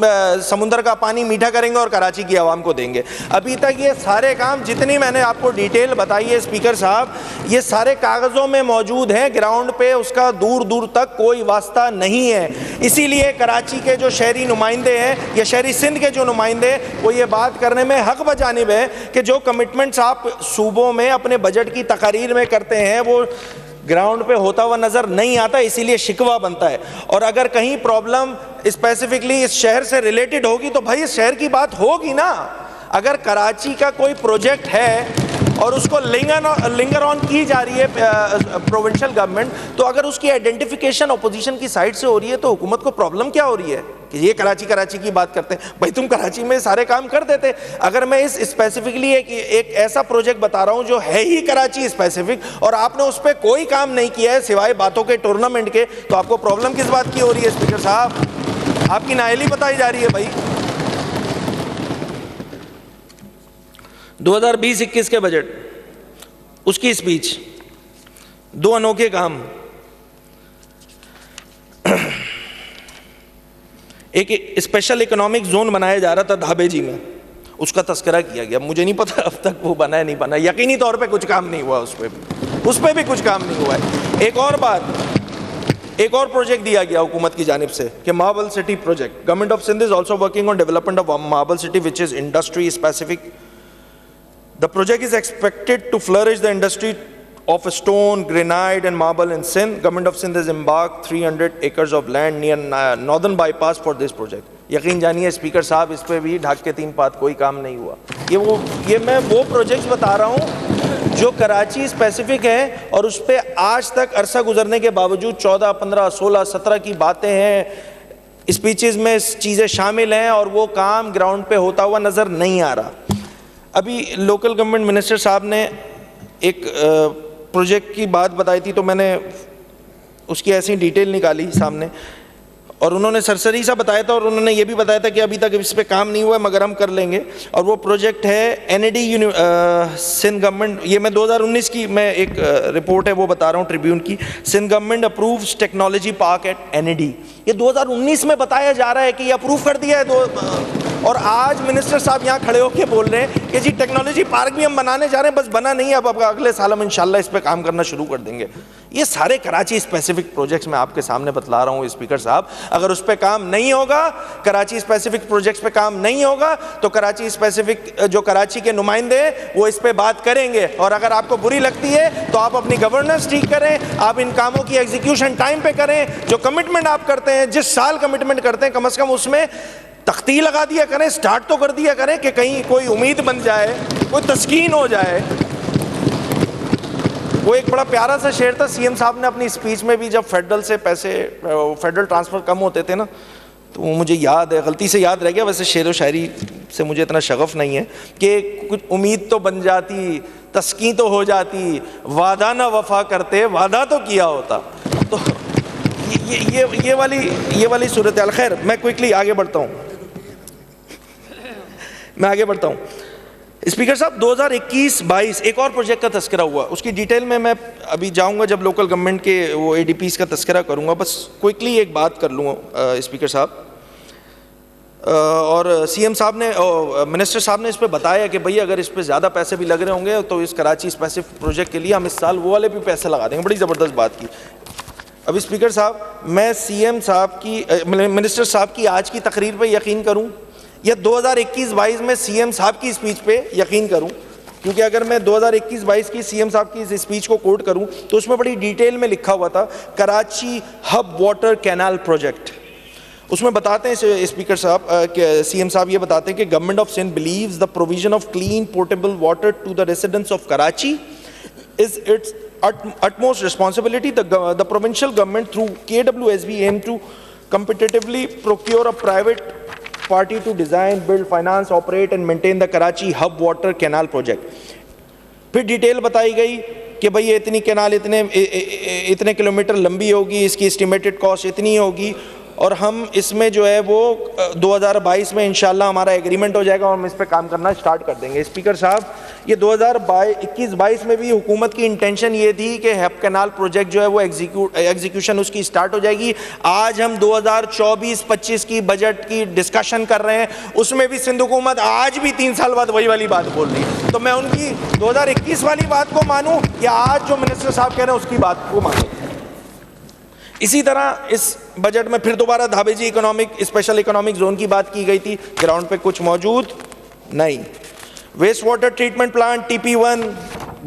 سمندر کا پانی میٹھا کریں گے اور کراچی کی عوام کو دیں گے. ابھی تک یہ سارے کام جتنی میں نے آپ کو ڈیٹیل بتائی ہے اسپیکر صاحب, یہ سارے کاغذوں میں موجود ہیں, گراؤنڈ پہ اس کا دور دور تک کوئی واسطہ نہیں ہے. اسی لیے کراچی کے جو شہری نمائندے ہیں یا شہری سندھ کے جو نمائندے, وہ یہ بات کرنے میں حق بجانب ہے کہ جو کمٹمنٹس آپ صوبوں میں اپنے بجٹ کی تقاریر میں کرتے ہیں وہ گراؤنڈ پہ ہوتا ہوا نظر نہیں آتا, اسی لیے شکوہ بنتا ہے. اور اگر کہیں پرابلم اسپیسیفکلی اس شہر سے ریلیٹڈ ہوگی تو بھائی اس شہر کی بات ہوگی نا. اگر کراچی کا کوئی پروجیکٹ ہے اور اس کو لنگر آن کی جا رہی ہے پروونشل گورنمنٹ, تو اگر اس کی آئیڈینٹیفیکیشن اپوزیشن کی سائڈ سے ہو رہی ہے تو حکومت کو پرابلم کیا ہو رہی ہے کہ یہ کراچی کی بات کرتے ہیں؟ بھائی تم کراچی میں سارے کام کر دیتے. اگر میں اس اسپیسیفکلی ایک ایسا پروجیکٹ بتا رہا ہوں جو ہے ہی کراچی اسپیسیفک اور آپ نے اس پہ کوئی کام نہیں کیا ہے سوائے باتوں کے ٹورنامنٹ کے, تو آپ کو پرابلم کس بات کی ہو رہی ہے اسپیکر صاحب؟ آپ کی نااہلی بتائی جا رہی ہے. بھائی 2020-21 کے بجٹ, اس کی اسپیچ, دو انوکھے کام. ایک اسپیشل اکنامک زون بنایا جا رہا تھا دھابے جی میں, اس کا تذکرہ کیا گیا. مجھے نہیں پتا اب تک وہ بنا ہے نہیں بنا, یقینی طور پہ کچھ کام نہیں ہوا اس پہ بھی کچھ کام نہیں ہوا ہے. ایک اور بات, ایک اور پروجیکٹ دیا گیا حکومت کی جانب سے کہ marble city project. Government of Sindh is also working on development of marble city which is industry specific. The project is expected to flourish the industry of stone, granite and marble in Sindh. Government of Sindh has embarked 300 acres of land near northern bypass for this project. یقین جانیے speaker صاحب, اس پہ بھی ڈھاک کے 3 پات کوئی کام نہیں ہوا. یہ میں وہ پروجیکٹس بتا رہا ہوں جو کراچی اسپیسیفک ہیں اور اس پہ آج تک عرصہ گزرنے کے باوجود 14, 15, 16, 17 کی باتیں ہیں, اسپیچز میں چیزیں شامل ہیں اور وہ کام گراؤنڈ پہ ہوتا ہوا نظر نہیں آ رہا. ابھی لوکل گورنمنٹ منسٹر صاحب نے ایک پروجیکٹ کی بات بتائی تھی, تو میں نے اس کی ایسی ڈیٹیل نکالی سامنے اور انہوں نے سرسری سا بتایا تھا اور انہوں نے یہ بھی بتایا تھا کہ ابھی تک اس پہ کام نہیں ہوا ہے مگر ہم کر لیں گے. اور وہ پروجیکٹ ہے NAD سندھ گورنمنٹ. یہ میں 2019 کی میں ایک رپورٹ ہے وہ بتا رہا ہوں ٹریبیون کی. Sindh government approves technology park at NAD. یہ 2019 میں بتایا جا رہا ہے کہ یہ اپروو کر دیا ہے اور آج منسٹر صاحب یہاں کھڑے ہو کے بول رہے ہیں کہ جی ٹیکنالوجی پارک بھی ہم بنانے جا رہے ہیں, بس بنا نہیں ہے, اب اگلے سال ہم انشاءاللہ اس پہ کام کرنا شروع کر دیں گے. یہ سارے کراچی اسپیسیفک پروجیکٹس میں آپ کے سامنے بتلا رہا ہوں اسپیکر صاحب. اگر اس پہ کام نہیں ہوگا, کراچی اسپیسیفک پروجیکٹس پہ کام نہیں ہوگا, تو کراچی اسپیسیفک جو کراچی کے نمائندے وہ اس پہ بات کریں گے. اور اگر آپ کو بری لگتی ہے تو آپ اپنی گورننس ٹھیک کریں, آپ ان کاموں کی ایگزیکیوشن ٹائم پہ کریں. جو کمٹمنٹ آپ کرتے ہیں, جس سال کمٹمنٹ کرتے ہیں, کم از کم اس میں تختی لگا دیا کریں, سٹارٹ تو کر دیا کریں کہ کہیں کوئی امید بن جائے, کوئی تسکین ہو جائے. وہ ایک بڑا پیارا سا شعر تھا CM صاحب نے اپنی اسپیچ میں بھی, جب فیڈرل سے پیسے, فیڈرل ٹرانسفر کم ہوتے تھے نا, تو وہ مجھے یاد ہے, غلطی سے یاد رہ گیا. ویسے شعر و شاعری سے مجھے اتنا شغف نہیں ہے کہ کچھ امید تو بن جاتی, تسکین تو ہو جاتی, وعدہ نہ وفا کرتے, وعدہ تو کیا ہوتا. تو یہ والی صورتحال. خیر میں کوئکلی آگے بڑھتا ہوں. اسپیکر صاحب 2021-22 ایک اور پروجیکٹ کا تذکرہ ہوا, اس کی ڈیٹیل میں ابھی جاؤں گا جب لوکل گورنمنٹ کے وہ ADPs کا تذکرہ کروں گا. بس کوئکلی ایک بات کر لوں اسپیکر صاحب. اور CM صاحب نے, منسٹر صاحب نے اس پہ بتایا کہ بھئی اگر اس پہ زیادہ پیسے بھی لگ رہے ہوں گے تو اس کراچی اسپیسیفک پروجیکٹ کے لیے ہم اس سال وہ والے بھی پیسے لگا دیں گے. بڑی زبردست بات کی. اب اسپیکر صاحب میں CM صاحب کی, منسٹر صاحب کی آج کی تقریر پہ یقین کروں یا 2021-22 میں CM صاحب کی اسپیچ پہ یقین کروں؟ کیونکہ اگر میں 2021-22 کی CM صاحب کی اس اسپیچ کو کوٹ کروں تو اس میں بڑی ڈیٹیل میں لکھا ہوا تھا Karachi Hub water canal project. اس میں بتاتے ہیں اسپیکر صاحب کہ CM صاحب یہ بتاتے ہیں کہ government of Sindh believes the provision of clean potable water to the residents of Karachi is its utmost responsibility. The provincial government through KWSB aim to competitively procure a private party to design, build, finance, operate and maintain the Karachi Hub Water Canal project. پھر detail بتائی گئی کہ بھئی یہ اتنی canal اتنے kilometre لمبی ہوگی, اس کی اسٹیمیٹڈ کاسٹ اتنی ہوگی, اور ہم اس میں جو ہے وہ 2022 میں انشاءاللہ ہمارا ایگریمنٹ ہو جائے گا اور ہم اس پہ کام کرنا سٹارٹ کر دیں گے. اسپیکر صاحب, یہ 2021-22 میں بھی حکومت کی انٹینشن یہ تھی کہ ہیپ کینال پروجیکٹ جو ہے وہ ایگزیکیوشن اس کی سٹارٹ ہو جائے گی. آج ہم 2024-25 کی بجٹ کی ڈسکشن کر رہے ہیں, اس میں بھی سندھ حکومت آج بھی 3 سال بعد وہی والی بات بول رہی ہے. تو میں ان کی 2021 والی بات کو مانوں یا آج جو منسٹر صاحب کہہ رہے ہیں اس کی بات کو مانوں؟ اسی طرح اس بجٹ میں پھر دوبارہ دھابے جی اسپیشل اکنامک زون کی بات کی گئی تھی, گراؤنڈ پہ کچھ موجود نہیں. Waste water treatment plant TP1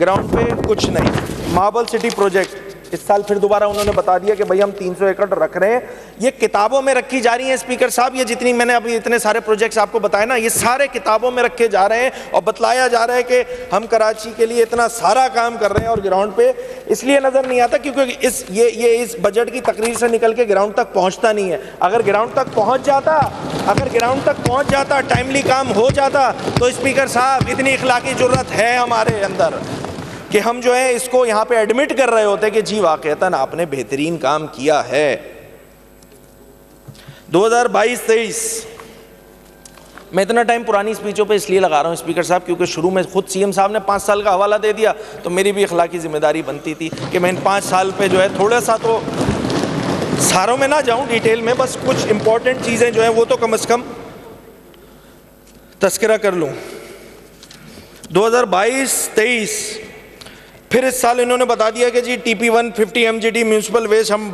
ground پہ کچھ نہیں. ماربل سٹی پروجیکٹ اس سال پھر دوبارہ انہوں نے بتا دیا کہ بھئی ہم 300 ایکڑ رکھ رہے ہیں. یہ کتابوں میں رکھی جا رہی ہیں اسپیکر صاحب, یہ جتنی میں نے ابھی اتنے سارے پروجیکٹس آپ کو بتائے نا, یہ سارے کتابوں میں رکھے جا رہے ہیں اور بتلایا جا رہا ہے کہ ہم کراچی کے لیے اتنا سارا کام کر رہے ہیں, اور گراؤنڈ پہ اس لیے نظر نہیں آتا کیونکہ یہ اس بجٹ کی تقریر سے نکل کے گراؤنڈ تک پہنچتا نہیں ہے. اگر گراؤنڈ تک پہنچ جاتا ٹائملی کام ہو جاتا تو اسپیکر صاحب اتنی اخلاقی جرت ہے ہمارے اندر کہ ہم جو ہے اس کو یہاں پہ ایڈمٹ کر رہے ہوتے کہ جی واقعتاً آپ نے بہترین کام کیا ہے. 2022-23 میں اتنا ٹائم پرانی اسپیچوں پہ اس لیے لگا رہا ہوں اسپیکر صاحب کیونکہ شروع میں خود CM صاحب نے 5 سال کا حوالہ دے دیا, تو میری بھی اخلاقی ذمہ داری بنتی تھی کہ میں ان 5 سال پہ جو ہے تھوڑا سا, تو ساروں میں نہ جاؤں ڈیٹیل میں, بس کچھ امپورٹنٹ چیزیں جو ہیں وہ تو کم از کم تذکرہ کر لوں. 2022-23 پھر اس سال انہوں نے بتا دیا کہ جی TP1 50 MGD میونسپل ویسٹ, ہم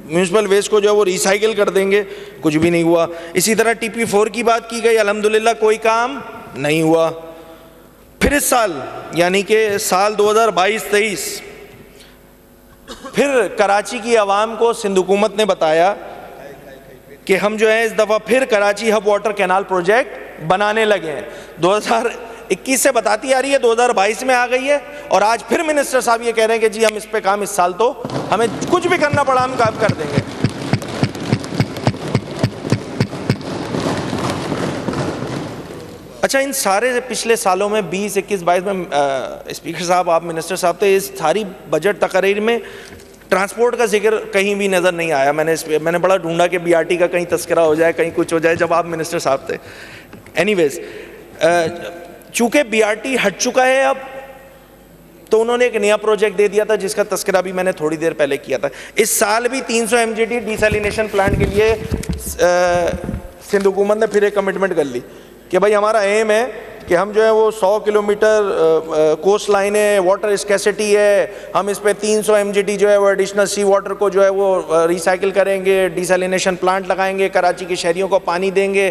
میونسپل ویسٹ کو جو ہے وہ ریسائیکل کر دیں گے. کچھ بھی نہیں ہوا. اسی طرح TP4 کی بات کی گئی, الحمدللہ کوئی کام نہیں ہوا. پھر اس سال یعنی کہ سال 2022-23 پھر کراچی کی عوام کو سندھ حکومت نے بتایا کہ ہم جو ہے اس دفعہ پھر Karachi Hub water canal project بنانے لگے ہیں. 2021 سے بتاتی آ رہی ہے, 2022 میں آ گئی ہے, اور آج پھر منسٹر صاحب یہ کہہ رہے ہیں کہ جی ہم اس پہ کام اس سال تو ہمیں کچھ بھی کرنا پڑا ہم کام کر دیں گے. اچھا, ان سارے پچھلے سالوں میں 20, 21, 22 میں اسپیکر صاحب آپ منسٹر صاحب تھے, اس ساری بجٹ تقریر میں ٹرانسپورٹ کا ذکر کہیں بھی نظر نہیں آیا. میں نے بڑا ڈھونڈا کہ BRT کا کہیں تذکرہ ہو جائے, کہیں کچھ ہو جائے, جب آپ منسٹر صاحب تھے. اینی ویز, چونکہ BRT ہٹ چکا ہے اب, تو انہوں نے ایک نیا پروجیکٹ دے دیا تھا جس کا تذکرہ بھی میں نے تھوڑی دیر پہلے کیا تھا. اس سال بھی 300 MGD ڈیسیلینیشن پلانٹ کے لیے سندھ حکومت نے پھر ایک کمٹمنٹ کر لی کہ بھائی ہمارا ایم ہے کہ ہم جو ہے وہ 100 کلومیٹر کوسٹ لائن ہے, واٹر اسکیسٹی ہے, ہم اس پہ 300 MGD جو ہے وہ ایڈیشنل سی واٹر کو جو ہے وہ ریسائیکل کریں گے, ڈیسیلینیشن پلانٹ لگائیں گے, کراچی کے شہریوں کو پانی دیں گے.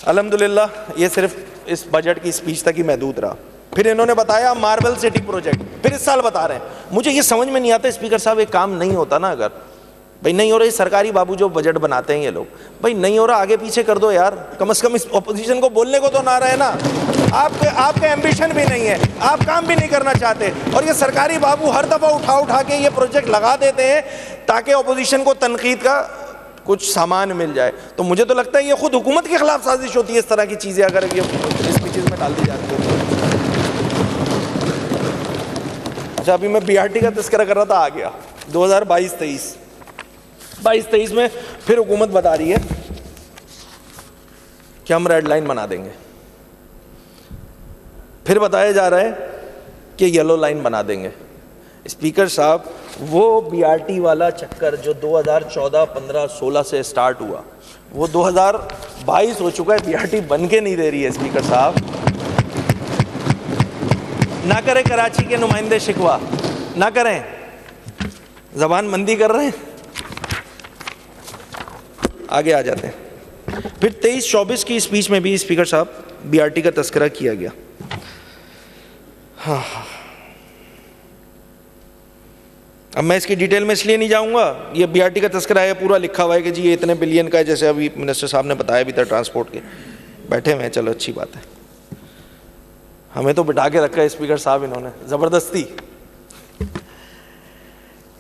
الحمدللہ یہ صرف اس بجٹ کی اسپیچ تک ہی محدود رہا. پھر انہوں نے بتایا ماربل سٹی پروجیکٹ, پھر اس سال بتا رہے ہیں. مجھے یہ سمجھ میں نہیں آتا اسپیکر صاحب, ایک کام نہیں ہوتا نا, اگر بھائی نہیں ہو رہا, یہ سرکاری بابو جو بجٹ بناتے ہیں یہ لوگ, بھائی نہیں ہو رہا آگے پیچھے کر دو یار, کم از کم اس اپوزیشن کو بولنے کو تو نہ رہے نا. آپ کا ایمبیشن بھی نہیں ہے, آپ کام بھی نہیں کرنا چاہتے, اور یہ سرکاری بابو ہر دفعہ اٹھا کے یہ پروجیکٹ لگا دیتے ہیں تاکہ اپوزیشن کو تنقید کا کچھ سامان مل جائے. تو مجھے تو لگتا ہے یہ خود حکومت کے خلاف سازش ہوتی ہے اس طرح کی چیزیں اگر یہ اسپیچز میں ڈال دی جاتی ہے. اچھا, ابھی میں BRT کا تذکرہ کر رہا تھا, آ گیا 2022-23 میں پھر حکومت بتا رہی ہے کہ ہم ریڈ لائن بنا دیں گے. پھر بتایا جا رہا ہے کہ یلو لائن بنا دیں گے. اسپیکر صاحب, وہ BRT والا چکر جو 2014, 15, 16 سے سٹارٹ ہوا, وہ 2022 ہو چکا ہے, BRT بن کے نہیں دے رہی ہے. اسپیکر صاحب نہ کریں کراچی کے نمائندے شکوہ, نہ کریں, زبان بندی کر رہے ہیں. آگے آ جاتے ہیں. پھر 23-24 کی اسپیچ میں بھی اسپیکر صاحب BRT کا تذکرہ کیا گیا. اب میں اس کی ڈیٹیل میں اس لیے نہیں جاؤں گا, یہ BRT کا تذکرہ ہے, پورا لکھا ہوا ہے کہ جی یہ اتنے بلین کا ہے, جیسے ابھی منسٹر صاحب نے بتایا بھی تھا ٹرانسپورٹ کے, بیٹھے ہوئے ہیں, چلو اچھی بات ہے. ہمیں تو بٹھا کے رکھا ہے اسپیکر صاحب انہوں نے زبردستی.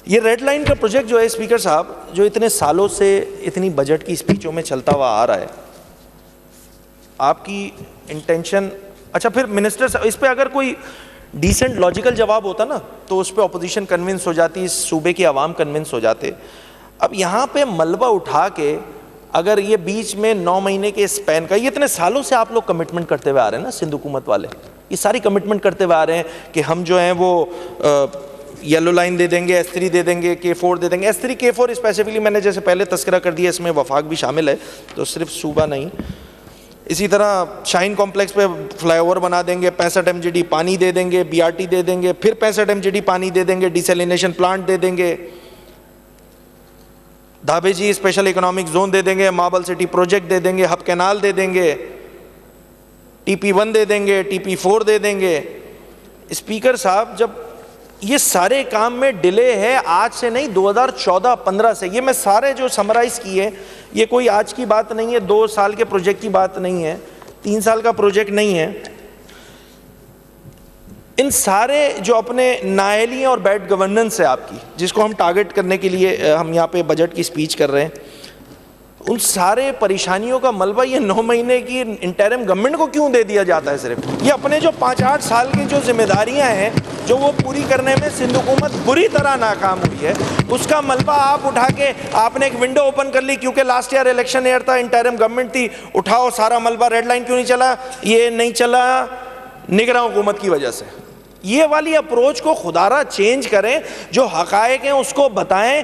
یہ ریڈ لائن کا پروجیکٹ جو ہے اسپیکر صاحب, جو اتنے سالوں سے اتنی بجٹ کی اسپیچوں میں چلتا ہوا آ رہا ہے, آپ کی انٹینشن. اچھا, پھر منسٹر صاحب اس پہ اگر کوئی ڈیسنٹ لاجیکل جواب ہوتا نا تو اس پہ اپوزیشن کنونس ہو جاتی, اس صوبے کی عوام کنونس ہو جاتے. اب یہاں پہ ملبہ اٹھا کے اگر یہ بیچ میں 9 مہینے کے اسپین کا, یہ اتنے سالوں سے آپ لوگ کمٹمنٹ کرتے ہوئے آ رہے ہیں نا, سندھ حکومت والے یہ ساری کمٹمنٹ کرتے ہوئے آ رہے ہیں کہ ہم جو ہیں وہ یلو لائن دے دیں گے, S3 دے دیں گے, K4 دے دیں گے. S3 K4 اسپیسیفکلی میں نے جیسے پہلے تذکرہ کر دیا, اس میں وفاق بھی شامل ہے, تو صرف صوبہ نہیں. اسی طرح شاہین کمپلیکس پہ فلائی اوور بنا دیں گے, 65 MGD پانی دے دیں گے, BRT دے دیں گے, پھر 65 MGD پانی دے دیں گے, ڈیسیلینیشن پلانٹ دے دیں گے, دھابے جی اسپیشل اکنامک زون دے دیں گے, ماربل سٹی پروجیکٹ دے دیں گے, ہب کینال دے دیں گے, TP1 دے دیں گے, TP4 دے دیں گے. اسپیکر صاحب جب یہ سارے کام میں ڈیلے ہے آج سے نہیں, 2014-15 سے, یہ میں سارے جو سمرائز کیے یہ کوئی آج کی بات نہیں ہے, 2 سال کے پروجیکٹ کی بات نہیں ہے, 3 سال کا پروجیکٹ نہیں ہے. ان سارے جو اپنے نااہلی ہیں اور بیڈ گورننس ہے آپ کی, جس کو ہم ٹارگٹ کرنے کے لیے ہم یہاں پہ بجٹ کی سپیچ کر رہے ہیں, ان سارے پریشانیوں کا ملبہ یہ 9 مہینے کی انٹرم گورنمنٹ کو کیوں دے دیا جاتا ہے صرف؟ یہ اپنے جو 5-8 سال کی جو ذمہ داریاں ہیں جو وہ پوری کرنے میں سندھ حکومت بری طرح ناکام ہوئی ہے, اس کا ملبہ آپ اٹھا کے آپ نے ایک ونڈو اوپن کر لی کیونکہ لاسٹ ایئر الیکشن ایئر تھا, انٹرم گورنمنٹ تھی, اٹھاؤ سارا ملبہ. ریڈ لائن کیوں نہیں چلا؟ یہ نہیں چلا نگراں حکومت کی وجہ سے. یہ والی اپروچ کو خدا را چینج کریں, جو حقائق ہیں اس کو بتائیں.